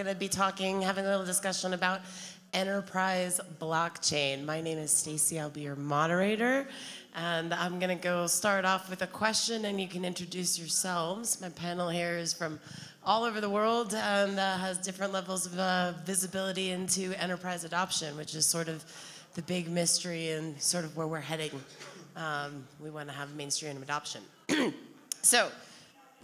going to be having a little discussion about enterprise blockchain. My name is Stacy. I'll be your moderator. And I'm going to start off with a question, and you can introduce yourselves. My panel here is from all over the world and has different levels of visibility into enterprise adoption, which is sort of the big mystery and sort of where we're heading. We want to have mainstream adoption. So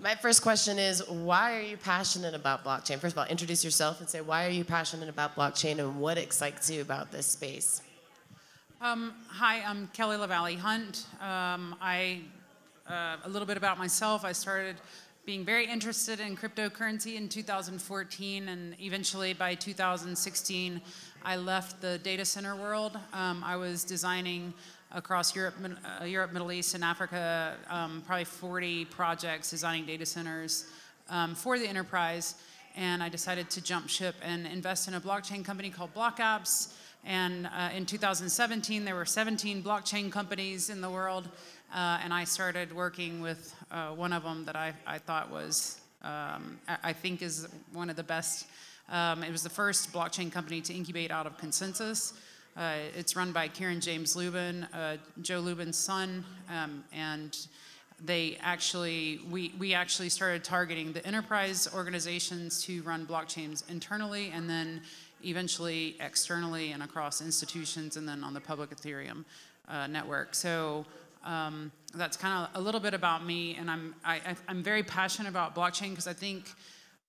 my first question is, why are you passionate about blockchain? First of all, introduce yourself and say, why are you passionate about blockchain and what excites you about this space? Hi, I'm Kelly LaValle Hunt. A little bit about myself. I started being very interested in cryptocurrency in 2014, and eventually by 2016, I left the data center world. I was designing across Europe, Middle East, and Africa, probably 40 projects designing data centers for the enterprise, and I decided to jump ship and invest in a blockchain company called BlockApps. And in 2017, there were 17 blockchain companies in the world, and I started working with one of them that I thought was, I think is one of the best. It was the first blockchain company to incubate out of Consensus. It's run by Kieran James Lubin, Joe Lubin's son, and we actually started targeting the enterprise organizations to run blockchains internally, and then eventually externally and across institutions, and then on the public Ethereum network. So that's kind of a little bit about me, and I'm very passionate about blockchain because I think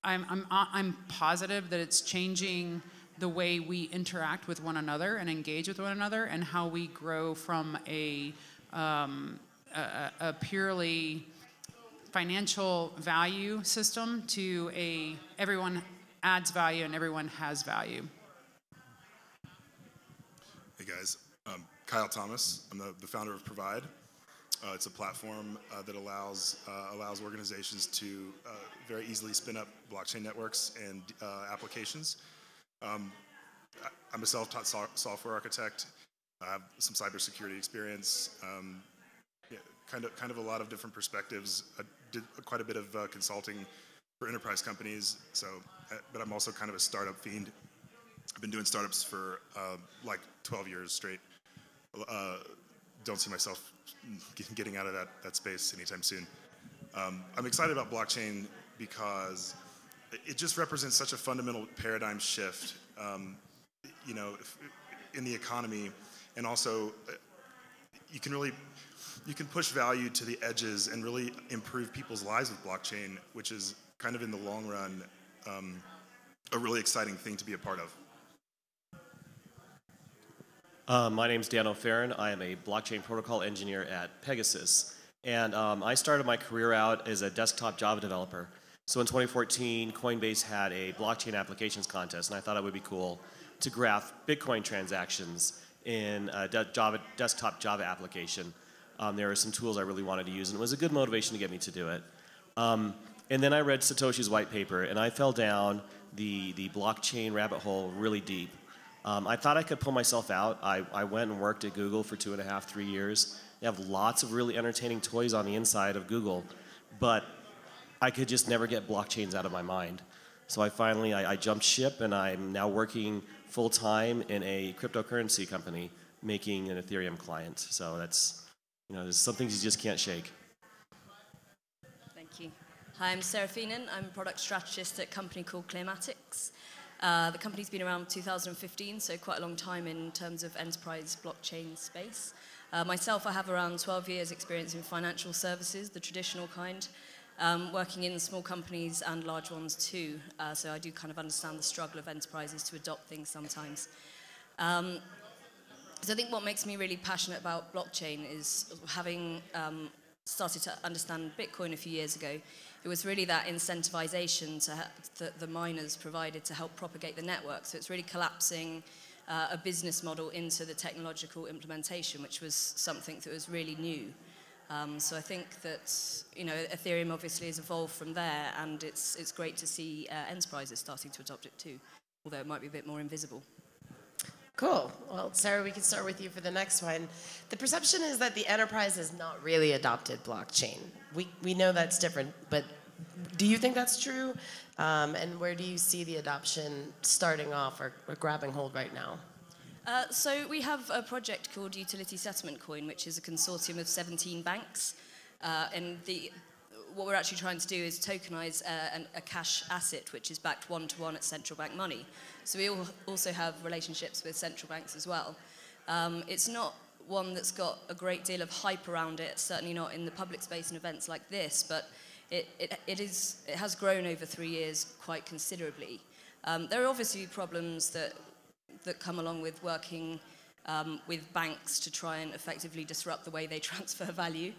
I'm positive that it's changing the way we interact with one another and engage with one another, and how we grow from a purely financial value system to everyone adds value and everyone has value. Hey guys, Kyle Thomas. I'm the founder of Provide. It's a platform that allows organizations to very easily spin up blockchain networks and applications. I'm a self-taught software architect. I have some cybersecurity experience. Kind of a lot of different perspectives. I did quite a bit of consulting for enterprise companies. But I'm also kind of a startup fiend. I've been doing startups for like 12 years straight. Don't see myself getting out of that space anytime soon. I'm excited about blockchain because it just represents such a fundamental paradigm shift, in the economy, and also you can push value to the edges and really improve people's lives with blockchain, which is kind of in the long run a really exciting thing to be a part of. My name's Dan O'Farron. I am a blockchain protocol engineer at Pegasus. And I started my career out as a desktop Java developer. So in 2014, Coinbase had a blockchain applications contest, and I thought it would be cool to graph Bitcoin transactions in a desktop Java application. There were some tools I really wanted to use, and it was a good motivation to get me to do it. And then I read Satoshi's white paper, and I fell down the blockchain rabbit hole really deep. I thought I could pull myself out. I went and worked at Google for 2.5, 3 years. They have lots of really entertaining toys on the inside of Google, but I could just never get blockchains out of my mind. So I jumped ship, and I'm now working full-time in a cryptocurrency company making an Ethereum client. So that's, there's some things you just can't shake. Thank you. Hi, I'm Sarah Feenan. I'm a product strategist at a company called Clearmatics. The company's been around 2015, so quite a long time in terms of enterprise blockchain space. Myself, I have around 12 years experience in financial services, the traditional kind, working in small companies and large ones too. So I do kind of understand the struggle of enterprises to adopt things sometimes. So I think what makes me really passionate about blockchain is having started to understand Bitcoin a few years ago. It was really that incentivization that the miners provided to help propagate the network. So it's really collapsing a business model into the technological implementation, which was something that was really new. So I think that Ethereum obviously has evolved from there, and it's great to see enterprises starting to adopt it too, although it might be a bit more invisible. Cool. Well, Sarah, we can start with you for the next one. The perception is that the enterprise has not really adopted blockchain. We know that's different, but do you think that's true? And where do you see the adoption starting off or grabbing hold right now? So we have a project called Utility Settlement Coin, which is a consortium of 17 banks. And what we're actually trying to do is tokenize a cash asset, which is backed one-to-one at central bank money. So we also have relationships with central banks as well. It's not one that's got a great deal of hype around it, certainly not in the public space and events like this, but it has grown over 3 years quite considerably. There are obviously problems that come along with working with banks to try and effectively disrupt the way they transfer value,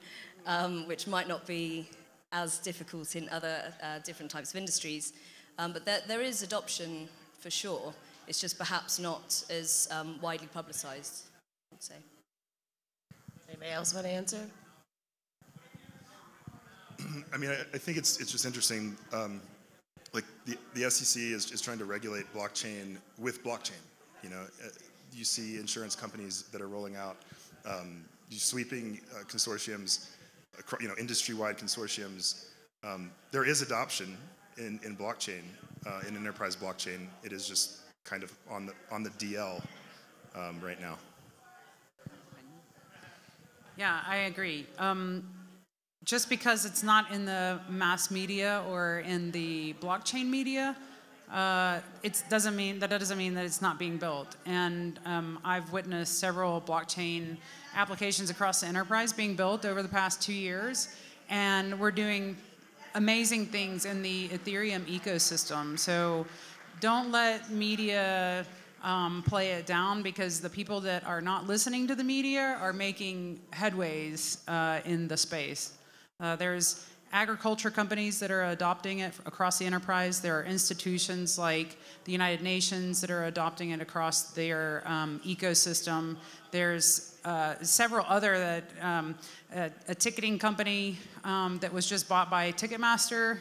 which might not be as difficult in other different types of industries. But there is adoption for sure. It's just perhaps not as widely publicized, I'd say. Anybody else want to answer? I mean, I think it's just interesting. Like the SEC is trying to regulate blockchain with blockchain. You know, you see insurance companies that are rolling out sweeping consortiums, you know, industry-wide consortiums. There is adoption in blockchain, in enterprise blockchain. It is just kind of on the DL right now. Yeah, I agree. Just because it's not in the mass media or in the blockchain media, it doesn't mean that it's not being built. And I've witnessed several blockchain applications across the enterprise being built over the past 2 years, and we're doing amazing things in the Ethereum ecosystem. So don't let media play it down, because the people that are not listening to the media are making headways in the space. There's agriculture companies that are adopting it across the enterprise. There are institutions like the United Nations that are adopting it across their ecosystem. There's several other that a ticketing company that was just bought by Ticketmaster.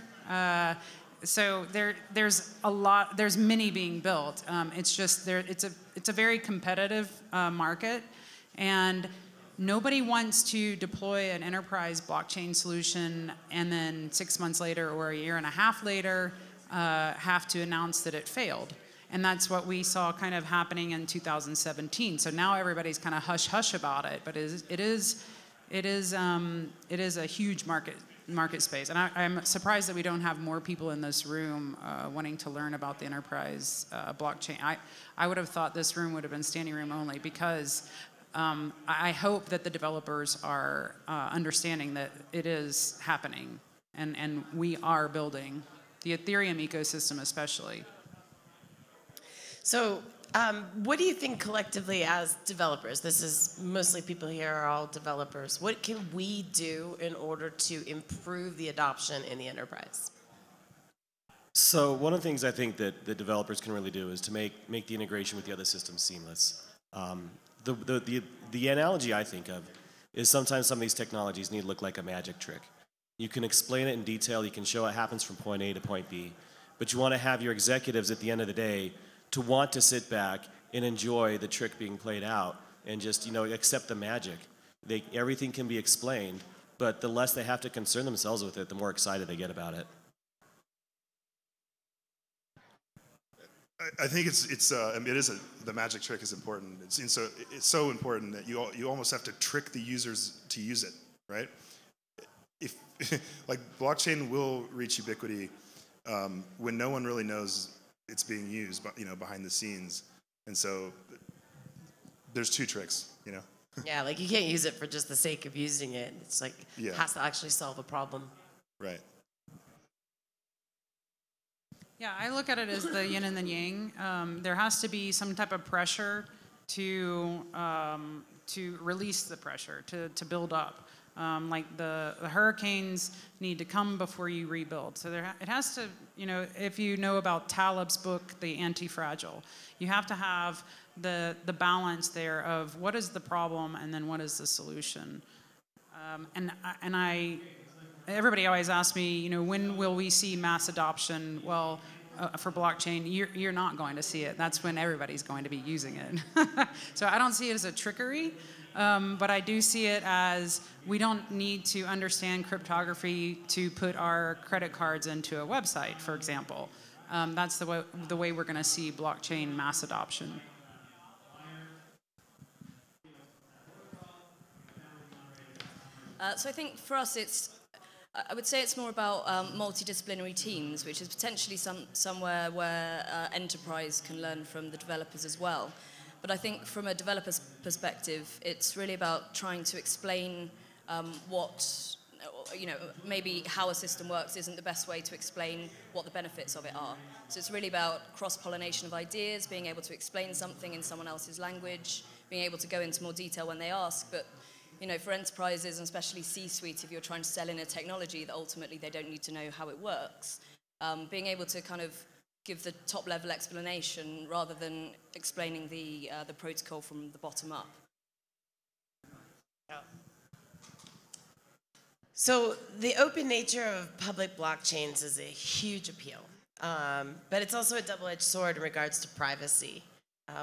So there's a lot. There's many being built. It's just it's a very competitive market, and nobody wants to deploy an enterprise blockchain solution and then 6 months later or a year and a half later have to announce that it failed. And that's what we saw kind of happening in 2017. So now everybody's kind of hush-hush about it, but it is a huge market space. And I'm surprised that we don't have more people in this room wanting to learn about the enterprise blockchain. I would have thought this room would have been standing room only, because I hope that the developers are understanding that it is happening, and we are building the Ethereum ecosystem especially. So what do you think collectively as developers? This is mostly people here are all developers. What can we do in order to improve the adoption in the enterprise? So one of the things I think that the developers can really do is to make the integration with the other systems seamless. The analogy I think of is sometimes some of these technologies need to look like a magic trick. You can explain it in detail, you can show what happens from point A to point B, but you want to have your executives at the end of the day to want to sit back and enjoy the trick being played out and just, you know, accept the magic. Everything can be explained, but the less they have to concern themselves with it, the more excited they get about it. I think the magic trick is important. It's so important that you almost have to trick the users to use it, right? If like blockchain will reach ubiquity when no one really knows it's being used, but, you know, behind the scenes. And so there's two tricks, you know. Yeah, like you can't use it for just the sake of using it. It's like it has to actually solve a problem. Right. Yeah, I look at it as the yin and the yang. There has to be some type of pressure to release the pressure, to build up. Like the hurricanes need to come before you rebuild. So it has to, you know, if you know about Taleb's book, The Anti-Fragile, you have to have the balance there of what is the problem and then what is the solution. Everybody always asks me, you know, when will we see mass adoption? Well, for blockchain, you're not going to see it. That's when everybody's going to be using it. So I don't see it as a trickery. But I do see it as we don't need to understand cryptography to put our credit cards into a website, for example. That's the way we're going to see blockchain mass adoption. So I think for us, I would say it's more about multidisciplinary teams, which is potentially somewhere where enterprise can learn from the developers as well. But I think from a developer's perspective, it's really about trying to explain maybe how a system works isn't the best way to explain what the benefits of it are. So it's really about cross-pollination of ideas, being able to explain something in someone else's language, being able to go into more detail when they ask. But for enterprises, and especially C-suite, if you're trying to sell in a technology that ultimately they don't need to know how it works, being able to kind of give the top-level explanation rather than explaining the protocol from the bottom up. Yeah. So the open nature of public blockchains is a huge appeal, but it's also a double-edged sword in regards to privacy.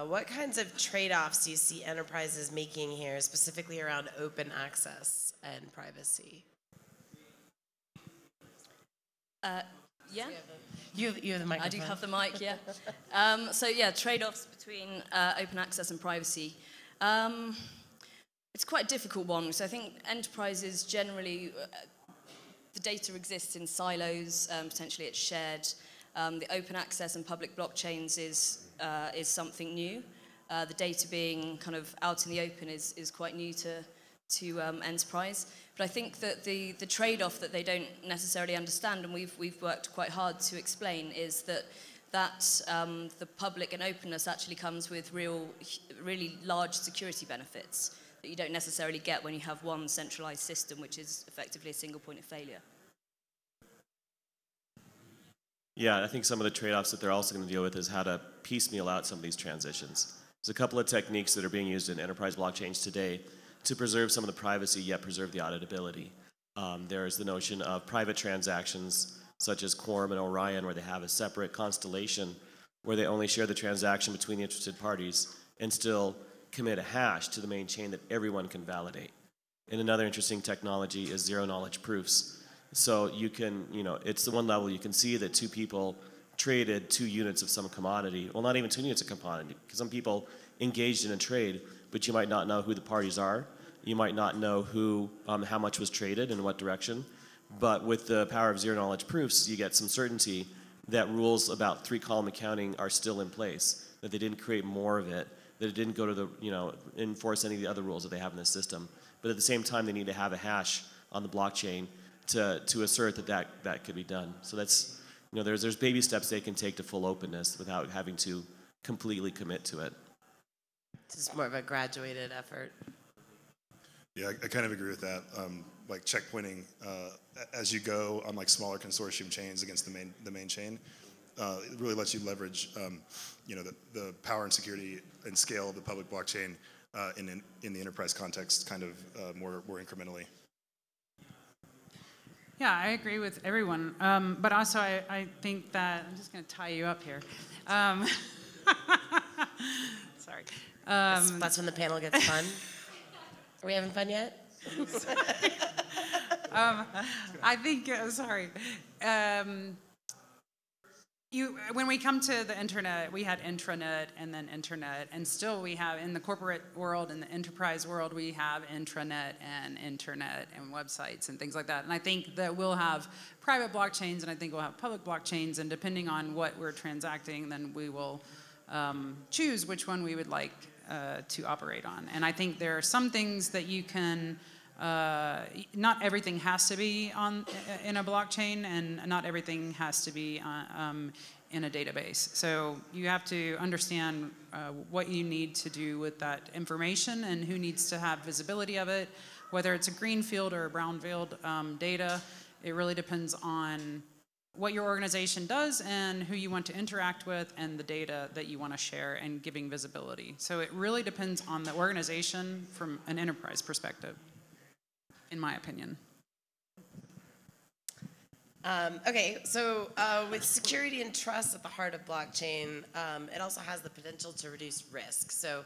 What kinds of trade-offs do you see enterprises making here, specifically around open access and privacy? Yeah? You have the microphone. I do have the mic, yeah. So yeah, trade-offs between open access and privacy. It's quite a difficult one. So I think enterprises generally, the data exists in silos, potentially it's shared. The open access and public blockchains is something new. The data being kind of out in the open is quite new to enterprise. But I think that the trade-off that they don't necessarily understand, and we've worked quite hard to explain, is that the public and openness actually comes with really large security benefits that you don't necessarily get when you have one centralized system, which is effectively a single point of failure. Yeah, I think some of the trade-offs that they're also going to deal with is how to piecemeal out some of these transitions. There's a couple of techniques that are being used in enterprise blockchains today to preserve some of the privacy, yet preserve the auditability. There's the notion of private transactions, such as Quorum and Orion, where they have a separate constellation where they only share the transaction between the interested parties and still commit a hash to the main chain that everyone can validate. And another interesting technology is zero-knowledge proofs. So you can, it's the one level you can see that two people traded 2 units of some commodity. Well, not even 2 units of commodity, because some people engaged in a trade, but you might not know who the parties are. You might not know how much was traded and in what direction. But with the power of zero-knowledge proofs, you get some certainty that rules about 3-column accounting are still in place, that they didn't create more of it, that it didn't go to enforce any of the other rules that they have in the system. But at the same time, they need to have a hash on the blockchain to assert that could be done. So that's, there's baby steps they can take to full openness without having to completely commit to it. It's more of a graduated effort. Yeah, I kind of agree with that. Like checkpointing as you go on like smaller consortium chains against the main chain, it really lets you leverage the power and security and scale of the public blockchain in the enterprise context kind of more incrementally. Yeah, I agree with everyone. But also, I think that I'm just going to tie you up here. Sorry. That's when the panel gets fun. Are we having fun yet? I think, sorry. When we come to the internet, we had intranet and then internet, and still we have, in the corporate world and the enterprise world, we have intranet and internet and websites and things like that. And I think that we'll have private blockchains, and I think we'll have public blockchains, and depending on what we're transacting, then we will choose which one we would like to operate on. And I think there are some things that you can, not everything has to be in a blockchain, and not everything has to be in a database. So you have to understand what you need to do with that information and who needs to have visibility of it, whether it's a greenfield or a brownfield data. It really depends on what your organization does and who you want to interact with and the data that you want to share and giving visibility. So it really depends on the organization from an enterprise perspective, in my opinion. Okay, so with security and trust at the heart of blockchain, it also has the potential to reduce risk. So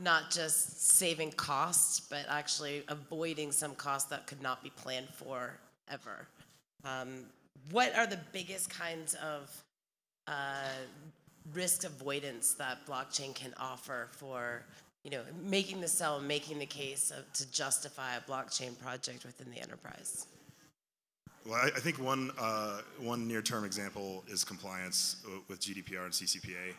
not just saving costs, but actually avoiding some costs that could not be planned for ever. What are the biggest kinds of risk avoidance that blockchain can offer for, making the sell, making the case to justify a blockchain project within the enterprise? Well, I think one near-term example is compliance with GDPR and CCPA.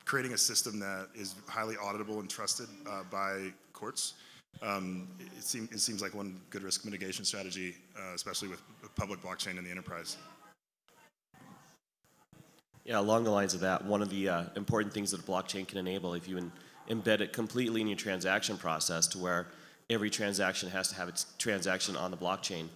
Creating a system that is highly auditable and trusted by courts. It seems like one good risk mitigation strategy, especially with public blockchain in the enterprise. Yeah, along the lines of that, one of the important things that a blockchain can enable, if you embed it completely in your transaction process to where every transaction has to have its transaction on the blockchain,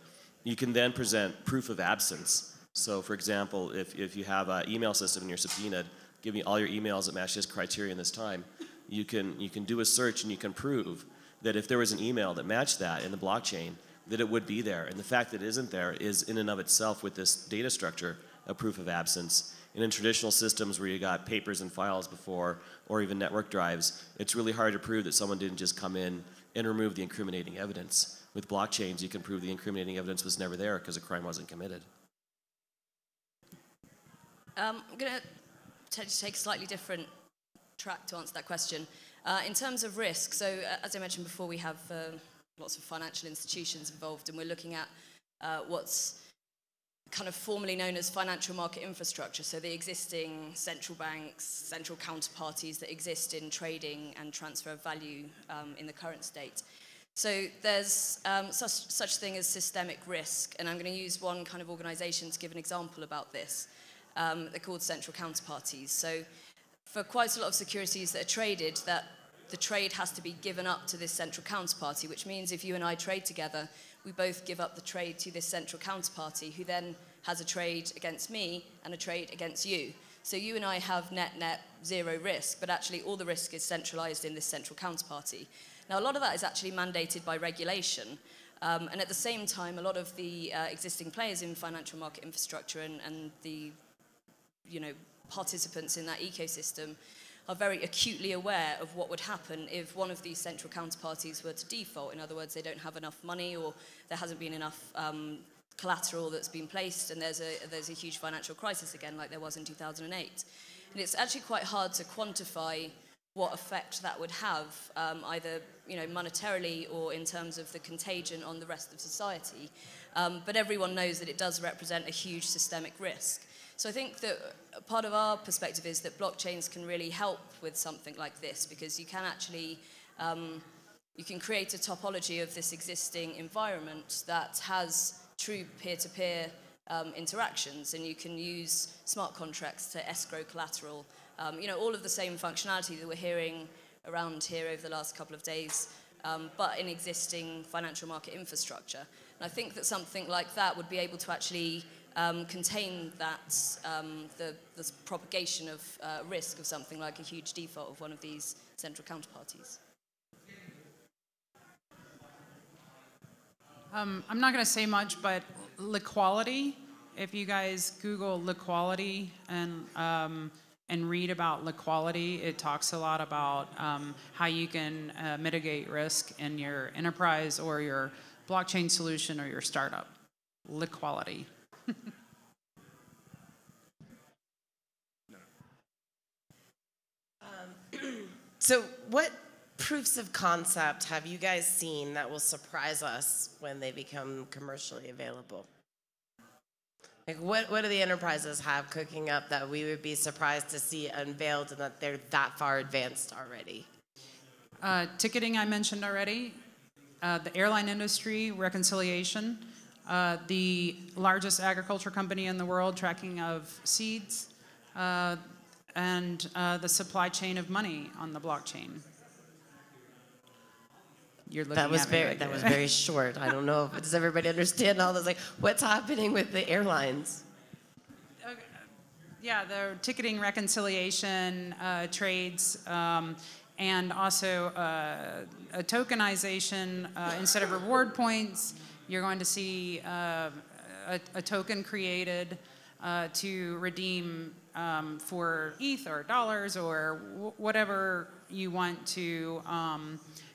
you can then present proof of absence. So for example, if you have an email system and you're subpoenaed, give me all your emails that match this criteria in this time, you can do a search and you can prove that if there was an email that matched that in the blockchain, that it would be there. And the fact that it isn't there is in and of itself, with this data structure, a proof of absence. And in traditional systems where you got papers and files before, or even network drives, it's really hard to prove that someone didn't just come in and remove the incriminating evidence. With blockchains, you can prove the incriminating evidence was never there because a crime wasn't committed. I'm going to take a slightly different track to answer that question. In terms of risk, so as I mentioned before, we have lots of financial institutions involved, and we're looking at what's kind of formally known as financial market infrastructure, so the existing central banks, central counterparties that exist in trading and transfer of value in the current state. So there's such thing as systemic risk, and I'm going to use one kind of organization to give an example about this. They're called central counterparties. So for quite a lot of securities that are traded, that the trade has to be given up to this central counterparty, which means if you and I trade together, we both give up the trade to this central counterparty, who then has a trade against me and a trade against you. So you and I have net zero risk, but actually all the risk is centralized in this central counterparty. Now, a lot of that is actually mandated by regulation. And at the same time, a lot of the existing players in financial market infrastructure and the participants in that ecosystem are very acutely aware of what would happen if one of these central counterparties were to default. In other words, they don't have enough money, or there hasn't been enough collateral that's been placed, and there's a huge financial crisis again, like there was in 2008. And it's actually quite hard to quantify what effect that would have, either monetarily or in terms of the contagion on the rest of society. But everyone knows that it does represent a huge systemic risk. So I think that part of our perspective is that blockchains can really help with something like this, because you can actually you can create a topology of this existing environment that has true peer-to-peer interactions, and you can use smart contracts to escrow collateral. All of the same functionality that we're hearing around here over the last couple of days, but in existing financial market infrastructure. And I think that something like that would be able to actually contain that, the propagation of risk of something like a huge default of one of these central counterparties. I'm not going to say much, but liquality, if you guys Google liquality and read about liquality, it talks a lot about how you can mitigate risk in your enterprise or your blockchain solution or your startup. Liquality. So what proofs of concept have you guys seen that will surprise us when they become commercially available? Like what do the enterprises have cooking up that we would be surprised to see unveiled and that they're that far advanced already? Ticketing I mentioned already. The airline industry, reconciliation. The largest agriculture company in the world, tracking of seeds. And the supply chain of money on the blockchain. You're looking that was at me very like that was very short. I don't know. Does everybody understand all this? Like, what's happening with the airlines? Yeah, the ticketing reconciliation trades, and also a tokenization. Instead of reward points, you're going to see a token created to redeem for ETH or dollars or whatever you want to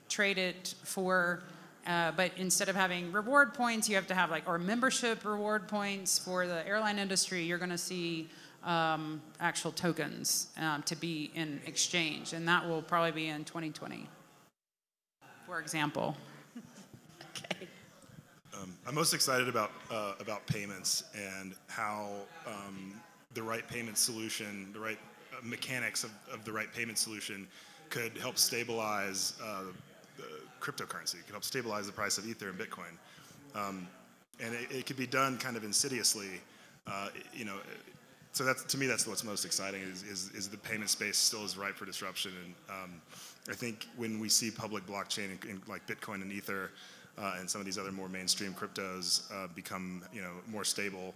trade it for. But instead of having reward points, you have to have or membership reward points. For the airline industry, you're going to see actual tokens to be in exchange, and that will probably be in 2020, for example. Okay. I'm most excited about payments and how the right payment solution, the right mechanics of the right payment solution could help stabilize the cryptocurrency. It could help stabilize the price of Ether and Bitcoin. And it could be done kind of insidiously, So to me, that's what's most exciting is the payment space still is ripe for disruption. And I think when we see public blockchain like Bitcoin and Ether and some of these other more mainstream cryptos become more stable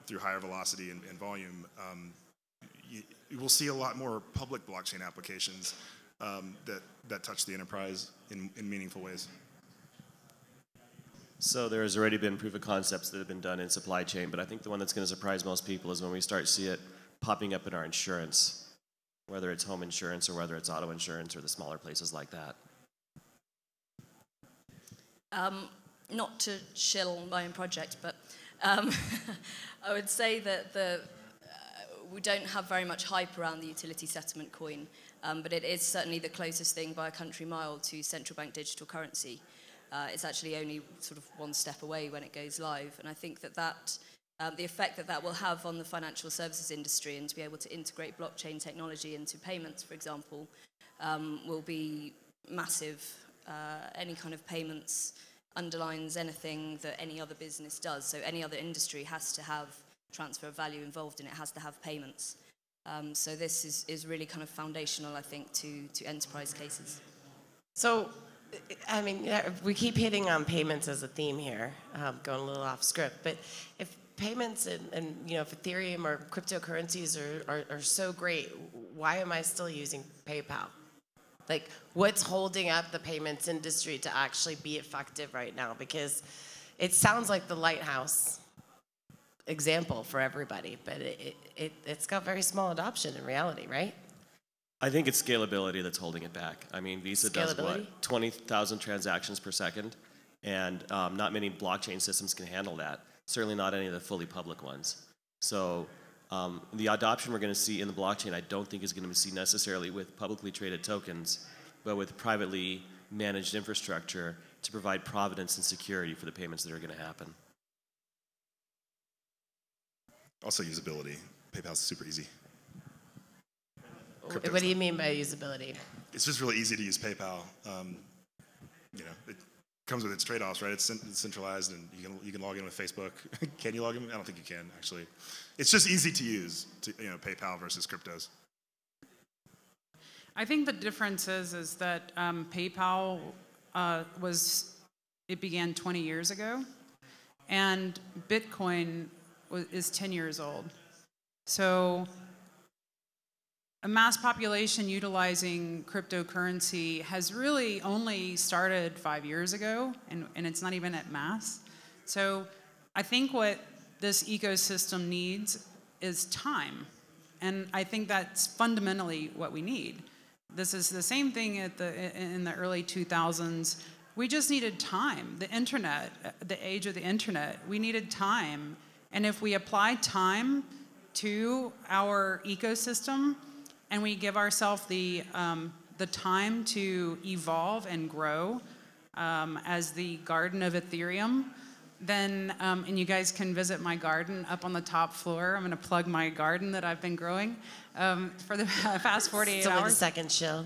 through higher velocity and volume, you will see a lot more public blockchain applications that touch the enterprise in meaningful ways. So there's already been proof of concepts that have been done in supply chain, but I think the one that's going to surprise most people is when we start to see it popping up in our insurance, whether it's home insurance or whether it's auto insurance or the smaller places like that. Not to shill my own project, but I would say that we don't have very much hype around the utility settlement coin, but it is certainly the closest thing by a country mile to central bank digital currency. It's actually only sort of one step away when it goes live. And I think that the effect that will have on the financial services industry and to be able to integrate blockchain technology into payments, for example, will be massive. Any kind of payments underlines anything that any other business does. So any other industry has to have transfer of value involved in it, has to have payments. So this is really kind of foundational, I think, to enterprise cases. So, I mean, we keep hitting on payments as a theme here, going a little off script, but if payments and if Ethereum or cryptocurrencies are so great, why am I still using PayPal? Like, what's holding up the payments industry to actually be effective right now? Because it sounds like the lighthouse example for everybody, but it's got very small adoption in reality, right? I think it's scalability that's holding it back. I mean, Visa does what, 20,000 transactions per second, and not many blockchain systems can handle that. Certainly not any of the fully public ones. So the adoption we're going to see in the blockchain, I don't think is going to be seen necessarily with publicly traded tokens, but with privately managed infrastructure to provide provenance and security for the payments that are going to happen. Also usability. PayPal's super easy. What do you mean by usability? It's just really easy to use PayPal. It comes with its trade-offs, right? It's centralized, and you can log in with Facebook. Can you log in? I don't think you can, actually. It's just easy to use, PayPal versus cryptos. I think the difference is that PayPal began 20 years ago, and Bitcoin is 10 years old. So a mass population utilizing cryptocurrency has really only started 5 years ago, and it's not even at mass. So I think what this ecosystem needs is time. And I think that's fundamentally what we need. This is the same thing in the early 2000s. We just needed time. The internet, the age of the internet, we needed time. And if we apply time to our ecosystem, and we give ourselves the time to evolve and grow as the garden of Ethereum, then, and you guys can visit my garden up on the top floor. I'm going to plug my garden that I've been growing for the past 48 Still hours. in the second show.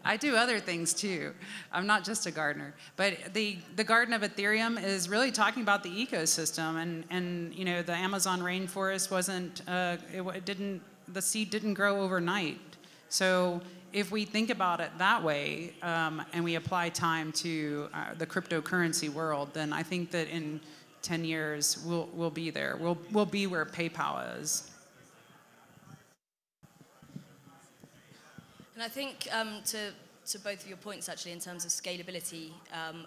I do other things too. I'm not just a gardener. But the Garden of Ethereum is really talking about the ecosystem, and the Amazon rainforest wasn't the seed didn't grow overnight. So if we think about it that way, and we apply time to the cryptocurrency world, then I think that in 10 years we'll be there. We'll be where PayPal is. And I think to both of your points, actually, in terms of scalability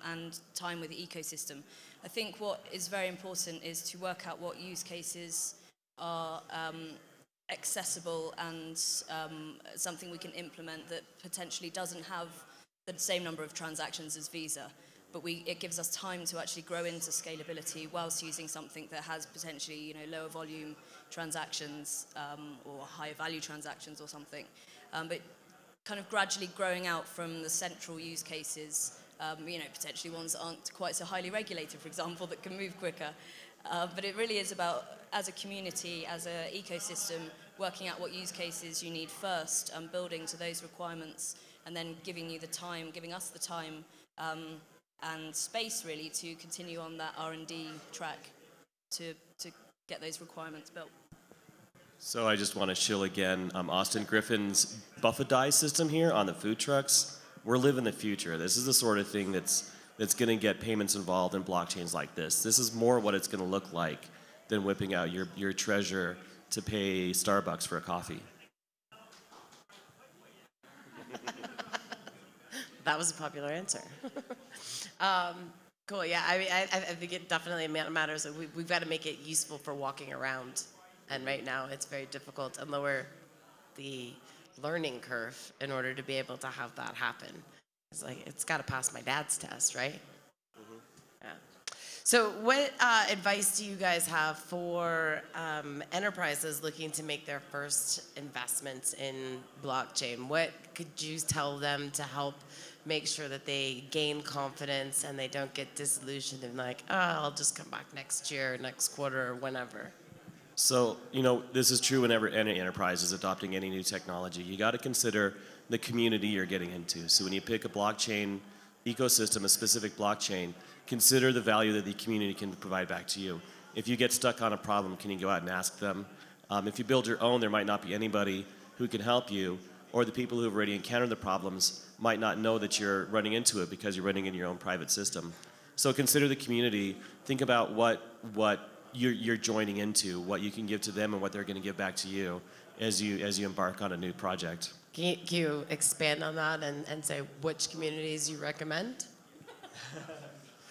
and time with the ecosystem, I think what is very important is to work out what use cases are accessible and something we can implement that potentially doesn't have the same number of transactions as Visa, but it gives us time to actually grow into scalability whilst using something that has potentially lower volume transactions or higher value transactions or something. But kind of gradually growing out from the central use cases, potentially ones that aren't quite so highly regulated, for example, that can move quicker. But it really is about, as a community, as an ecosystem, working out what use cases you need first, building to those requirements, and then giving us the time and space, really, to continue on that R&D track to get those requirements built. So I just want to shill again, Austin Griffin's Buffet die system here on the food trucks. We're living the future. This is the sort of thing that's going to get payments involved in blockchains like this. This is more what it's going to look like than whipping out your treasure to pay Starbucks for a coffee. That was a popular answer. Cool, yeah, I think it definitely matters. We've got to make it useful for walking around. And right now, it's very difficult and lower the learning curve in order to be able to have that happen. It's got to pass my dad's test, right? Mm-hmm. Yeah. So what advice do you guys have for enterprises looking to make their first investments in blockchain? What could you tell them to help make sure that they gain confidence and they don't get disillusioned and I'll just come back next year, next quarter, or whenever? So, this is true whenever any enterprise is adopting any new technology. You got to consider the community you're getting into. So when you pick a blockchain ecosystem, a specific blockchain, consider the value that the community can provide back to you. If you get stuck on a problem, can you go out and ask them? If you build your own, there might not be anybody who can help you, or the people who have already encountered the problems might not know that you're running into it because you're running in your own private system. So consider the community. Think about what you're joining into, what you can give to them and what they're going to give back to you as you embark on a new project. Can you expand on that and say which communities you recommend?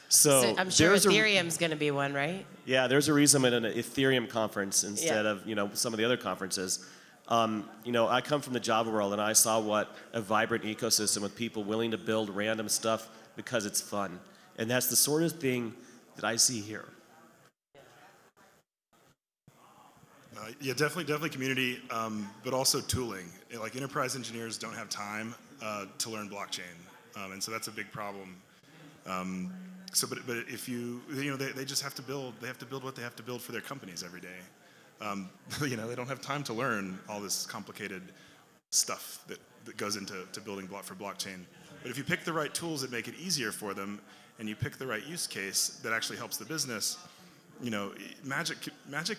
So I'm sure Ethereum's going to be one, right? Yeah, there's a reason I'm at an Ethereum conference instead of some of the other conferences. I come from the Java world, and I saw what a vibrant ecosystem with people willing to build random stuff because it's fun, and that's the sort of thing that I see here. Yeah, definitely community, but also tooling. Like enterprise engineers don't have time to learn blockchain, and so that's a big problem. But if they just have to build. They have to build what they have to build for their companies every day. They don't have time to learn all this complicated stuff that goes into building for blockchain. But if you pick the right tools that make it easier for them, and you pick the right use case that actually helps the business, magic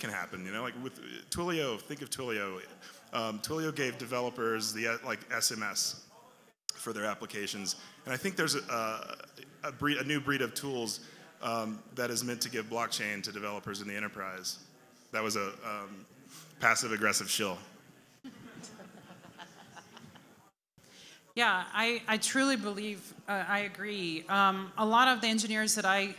can happen. Like with Twilio, think of Twilio. Twilio gave developers the SMS for their applications, and I think there's a new breed of tools that is meant to give blockchain to developers in the enterprise. That was a passive-aggressive shill. Yeah, I truly believe, I agree. A lot of the engineers that I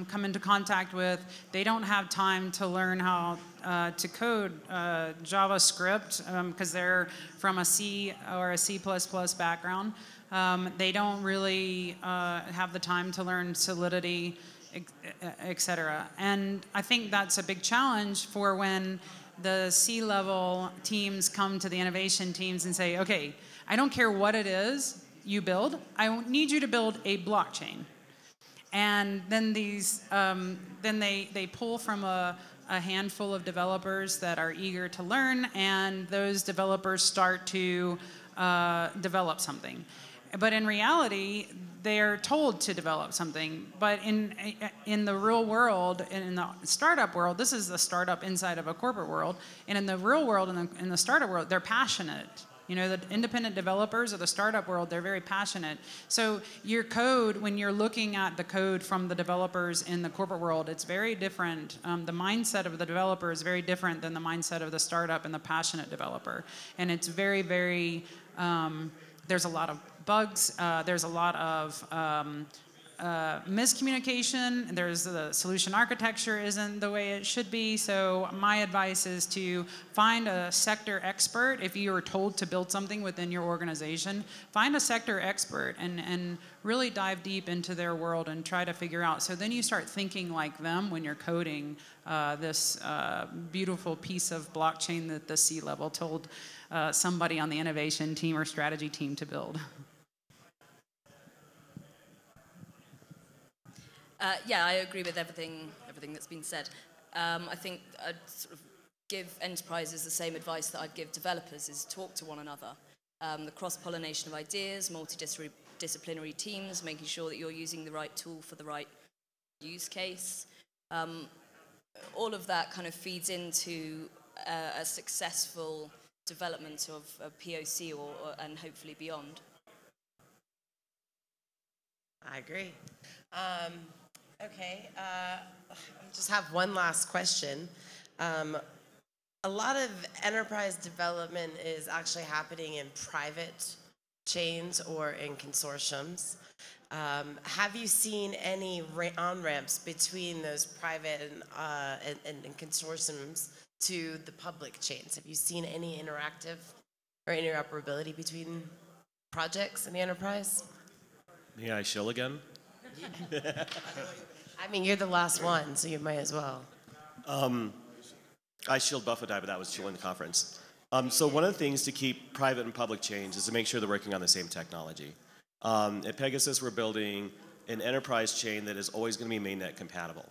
come into contact with, they don't have time to learn how to code JavaScript because they're from a C or a C++ background. They don't really have the time to learn Solidity, et cetera. And I think that's a big challenge for when the C-level teams come to the innovation teams and say, okay, I don't care what it is you build, I need you to build a blockchain. And then they pull from a handful of developers that are eager to learn, and those developers start to develop something. But in reality, they're told to develop something. But in the real world, and in the startup world, this is the startup inside of a corporate world, and in the real world, in the startup world, they're passionate. The independent developers of the startup world, they're very passionate. So your code, when you're looking at the code from the developers in the corporate world, it's very different. The mindset of the developer is very different than the mindset of the startup and the passionate developer. And it's very, very, there's a lot of bugs. There's a lot of miscommunication. There's the solution architecture isn't the way it should be. So my advice is to find a sector expert. If you are told to build something within your organization, find a sector expert and really dive deep into their world and try to figure out. So then you start thinking like them when you're coding this beautiful piece of blockchain that the C-level told somebody on the innovation team or strategy team to build. Yeah, I agree with everything that's been said. I think I'd sort of give enterprises the same advice that I'd give developers, is talk to one another. The cross-pollination of ideas, multidisciplinary teams, making sure that you're using the right tool for the right use case. All of that kind of feeds into a successful development of a POC and hopefully beyond. I agree. Okay, I just have one last question. A lot of enterprise development is actually happening in private chains or in consortiums. Have you seen any on-ramps between those private and consortiums to the public chains? Have you seen any interactive or interoperability between projects in the enterprise? May I shill again? I mean, you're the last one, so you might as well. I shilled Buffett, but that was shilling the conference. So one of the things to keep private and public chains is to make sure they're working on the same technology. At Pegasus, we're building an enterprise chain that is always going to be mainnet compatible.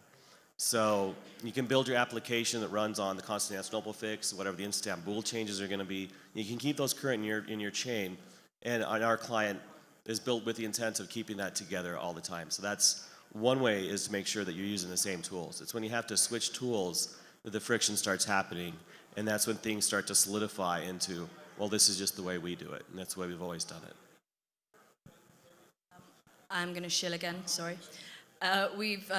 So you can build your application that runs on the Constantinople fix, whatever the Istanbul changes are going to be. You can keep those current in your chain, and our client is built with the intent of keeping that together all the time. So that's one way, is to make sure that you're using the same tools. It's when you have to switch tools that the friction starts happening, and that's when things start to solidify into, well, this is just the way we do it, and that's the way we've always done it. I'm going to shill again, sorry. We've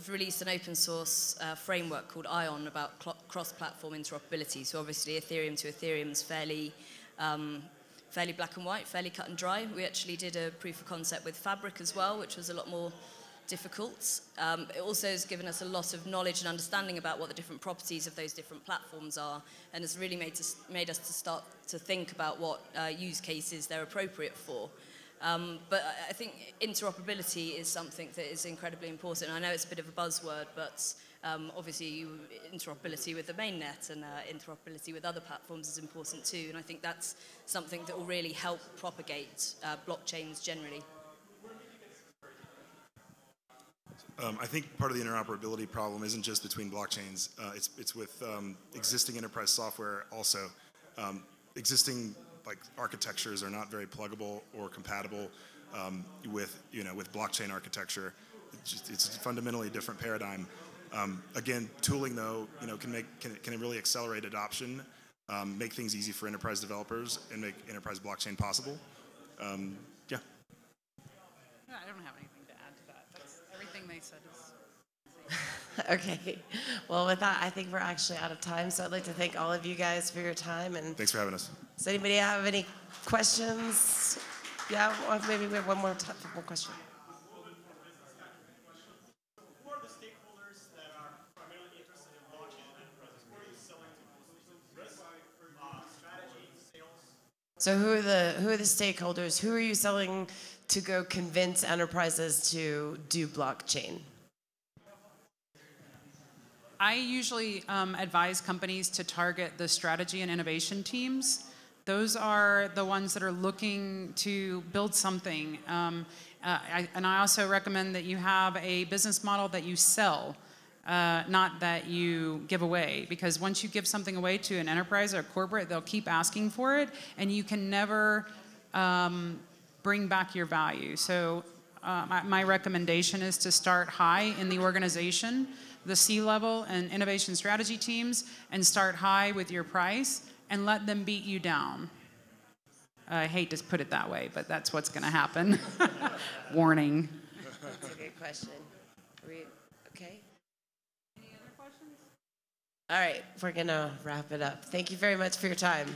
released an open source framework called ION about cross-platform interoperability. So obviously Ethereum to Ethereum is fairly black and white, fairly cut and dry. We actually did a proof of concept with Fabric as well, which was a lot more difficult. It also has given us a lot of knowledge and understanding about what the different properties of those different platforms are, and has really made us to start to think about what use cases they're appropriate for. But I think interoperability is something that is incredibly important. I know it's a bit of a buzzword, but obviously interoperability with the mainnet and interoperability with other platforms is important too, and I think that's something that will really help propagate blockchains generally. I think part of the interoperability problem isn't just between blockchains. It's with existing enterprise software also. Existing architectures are not very pluggable or compatible with blockchain architecture. It's a fundamentally different paradigm. Again, tooling though can really accelerate adoption, make things easy for enterprise developers, and make enterprise blockchain possible. Yeah. No, I don't have anything to add to that. That's everything they said is. Okay. Well, with that, I think we're actually out of time. So I'd like to thank all of you guys for your time. And Thanks for having us. does anybody have any questions? Yeah, or maybe we have one more question. Who are the stakeholders that are primarily interested in blockchain and enterprises? Who are you selling to? Risk, strategy, sales? So who are the stakeholders? Who are you selling to go convince enterprises to do blockchain? I usually advise companies to target the strategy and innovation teams. Those are the ones that are looking to build something. And I also recommend that you have a business model that you sell, not that you give away. Because once you give something away to an enterprise or a corporate, they'll keep asking for it, and you can never bring back your value. So my recommendation is to start high in the organization, the C-level and innovation strategy teams, and start high with your price and let them beat you down. I hate to put it that way, but that's what's going to happen. Warning. That's a good question. Okay? Any other questions? All right, we're going to wrap it up. Thank you very much for your time.